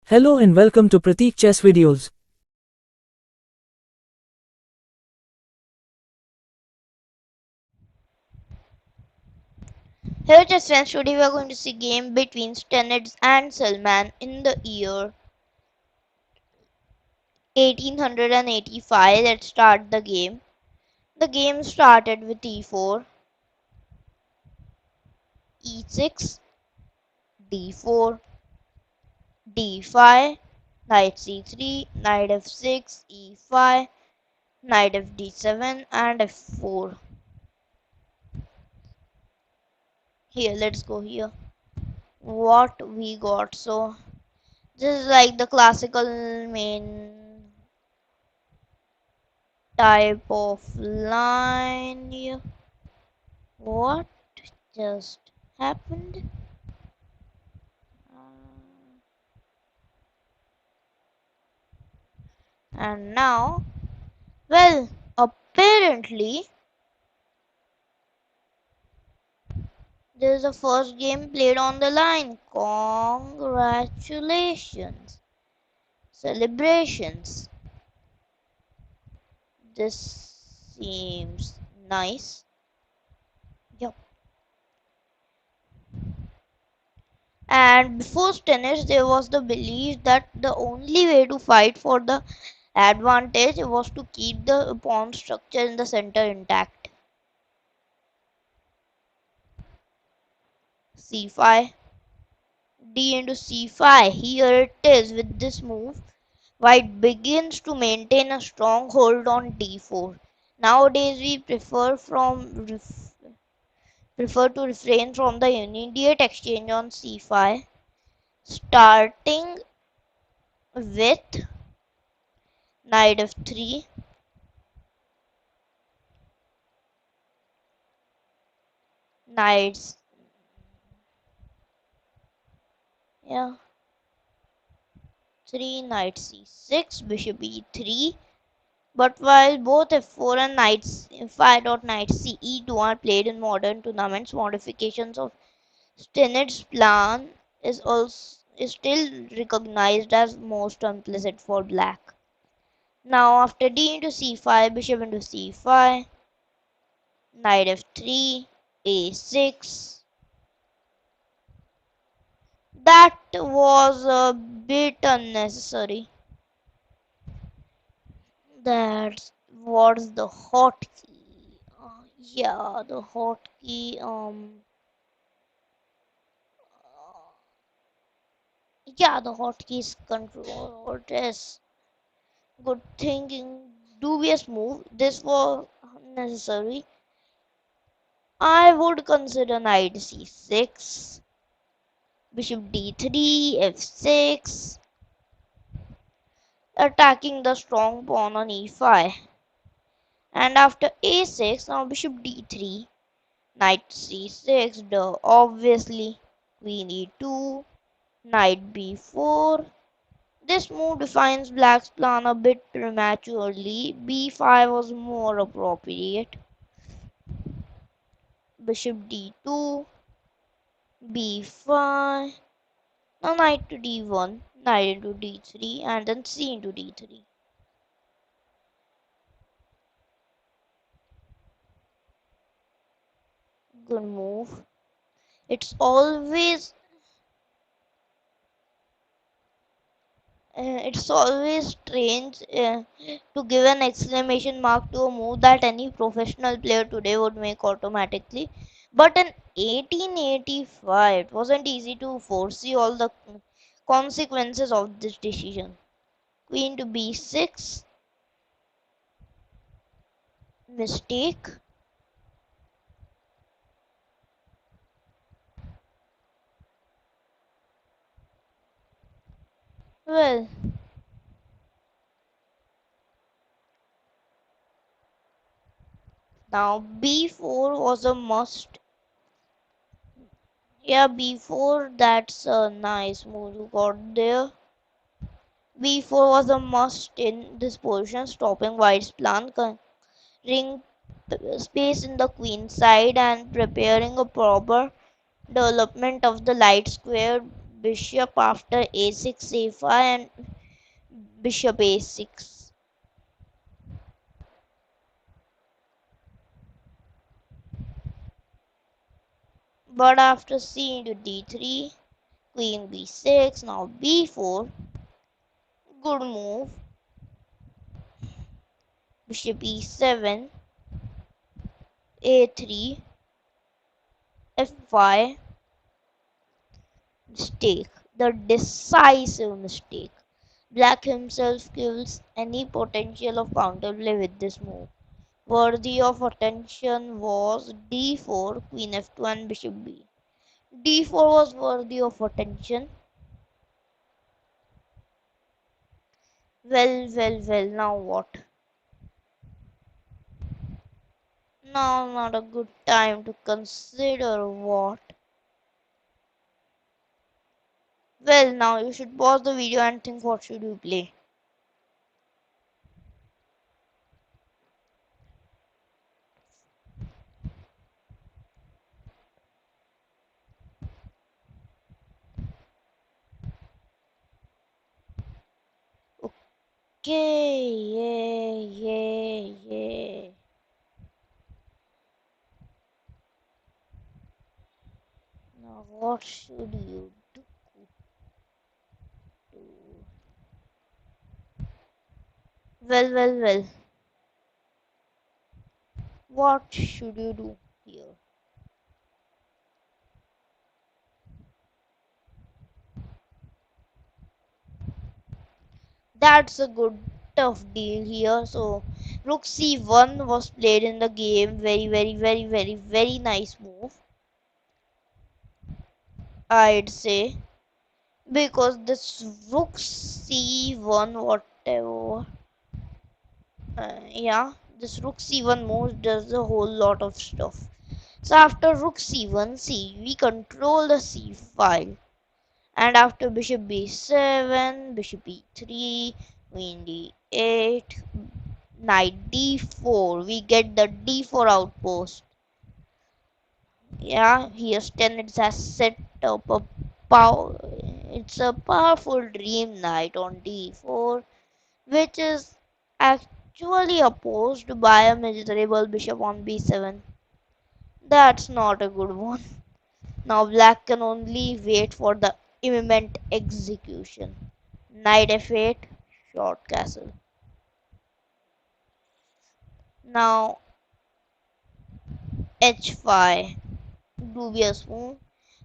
Hello and welcome to Pratik Chess Videos. Here just friends, today we are going to see game between Steinitz and Sellmann in the year 1885. Let's start the game. The game started with e4, e6, d4, d5, knight c3, knight f6, e5, knight fd7 and f4. Here, let's go here. What we got. So, this is like the classical main type of line here. What just happened? And now, well, apparently, this is the first game played on the line. Congratulations. Celebrations. This seems nice. Yep. And before tennis, there was the belief that the only way to fight for the advantage was to keep the pawn structure in the center intact. c5, d into c5. Here it is. With this move, white begins to maintain a strong hold on d4. Nowadays, we prefer to refrain from the immediate exchange on c5, starting with knight f3, knights, yeah, 3, knight c6, bishop e3. But while both f4 and knight f5 knight ce2 are played in modern tournaments, modifications of Stenitz's plan is still recognized as most unpleasant for black. Now after d into c5, bishop into c5, knight f3, a6. That was a bit unnecessary. That was the hotkey. Yeah, the hotkey. Yeah, the hotkeys control this. Good thinking. Dubious move. This was necessary. I would consider knight c6, bishop d3, f6, attacking the strong pawn on e5. And after a6, now bishop d3, knight c6, obviously, queen e2, knight b4. This move defines black's plan a bit prematurely. b5 was more appropriate. Bishop d2, b5. Now knight to d1, knight into d3, and then c into d3. Good move. It's always strange to give an exclamation mark to a move that any professional player today would make automatically. But in 1885, it wasn't easy to foresee all the consequences of this decision. Queen to b6, mistake. Well, now b4 was a must. Yeah, b4, that's a nice move you got there. b4 was a must in this position, stopping white's plan, clearing space in the queen side and preparing a proper development of the light square bishop after a6, a5 and bishop a6. But after c into d3, queen b6, now b4, good move, bishop e7, a3, f5, mistake, the decisive mistake. Black himself kills any potential of counterplay with this move. Worthy of attention was d4, queen f2 and bishop b. d4 was worthy of attention. Well, now what? Now not a good time to consider what? Well, now you should pause the video and think what should you play. Okay, yeah. Now what should you do? Well. What should you do here? That's a good tough deal here. So rook c1 was played in the game. Very nice move, I'd say. Because this rook c1 whatever. Yeah, this rook c1 move does a whole lot of stuff. So after rook c1, see, we control the c file. And after bishop b7, bishop e3, queen d8, knight d4, we get the d4 outpost. Yeah, here Steinitz has set up a power. It's a powerful dream knight on d4, which is actually opposed by a miserable bishop on b7. That's not a good one. Now black can only wait for the imminent execution. Knight f8, short castle. Now h5, dubious move,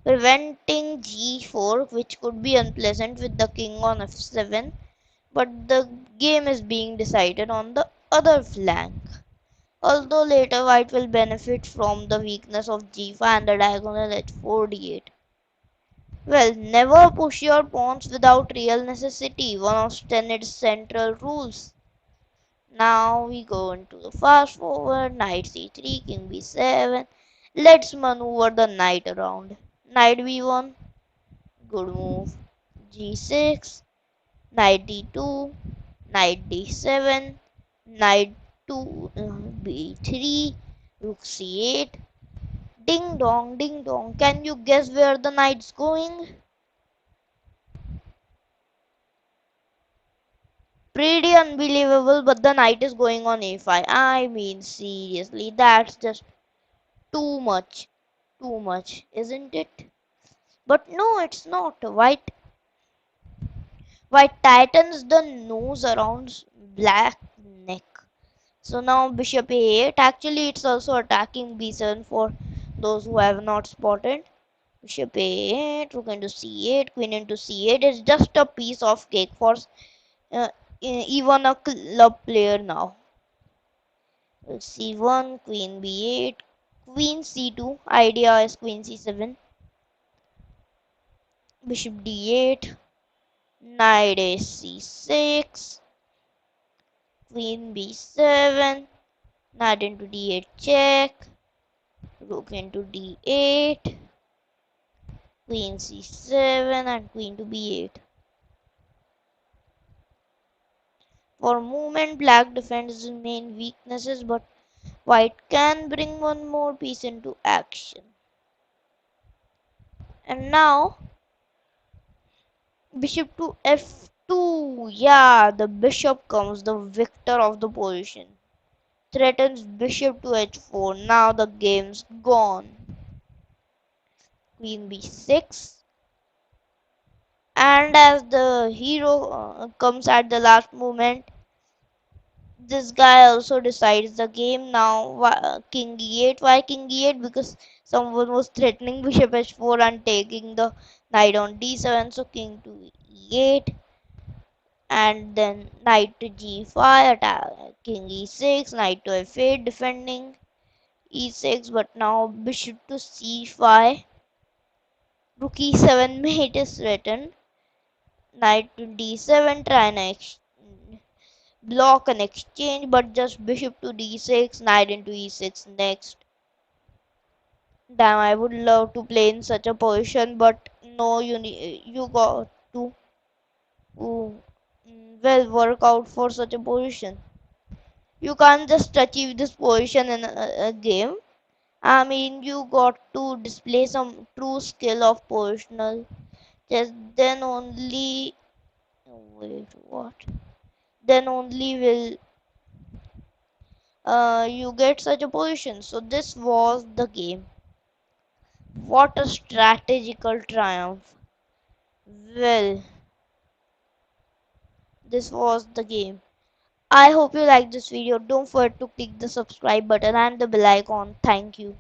preventing g4, which could be unpleasant with the king on f7, but the game is being decided on the other flank. Although later white will benefit from the weakness of g5 and the diagonal h4 d8. Well, never push your pawns without real necessity, one of Stenitz's central rules. Now we go into the fast forward, knight c3, king b7. Let's maneuver the knight around. Knight b1, good move. g6, knight d2, knight d7, knight 2, b3, rook c8. Ding dong. Can you guess where the knight's going? Pretty unbelievable, but the knight is going on a5. I mean, seriously, that's just too much. Too much, isn't it? But no, it's not. White tightens the nose around black neck. So now bishop a8. Actually, it's also attacking b7 for those who have not spotted. Bishop a8, rook into c8, queen into c8 is just a piece of cake for uh, even a club player now. c1, queen b8, queen c2. Idea is queen c7, bishop d8, knight a c6, queen b7, knight into d8 check, rook into d8, queen c7 and queen to b8. For movement, black defends his main weaknesses, but white can bring one more piece into action. And now Bishop to f2. Yeah, the bishop comes, the victor of the position. Threatens bishop to h4. Now the game's gone. Queen b6. And as the hero comes at the last moment, this guy also decides the game. Now king e8. Why king e8? Because someone was threatening bishop h4 and taking the knight on d7. So king to e8, and then knight to g5, attack king e6, knight to f8, defending e6. But now bishop to c5, rook e7 mate is written, knight to d7, try and block an exchange, but just bishop to d6, knight into e6 next. Damn, I would love to play in such a position, but no, you got to well work out for such a position. You can't just achieve this position in a game. I mean, you got to display some true skill of positional chess. Then only, wait, what? Then only will you get such a position. So this was the game. What a strategical triumph. Well, this was the game. I hope you liked this video. Don't forget to click the subscribe button and the bell icon. Thank you.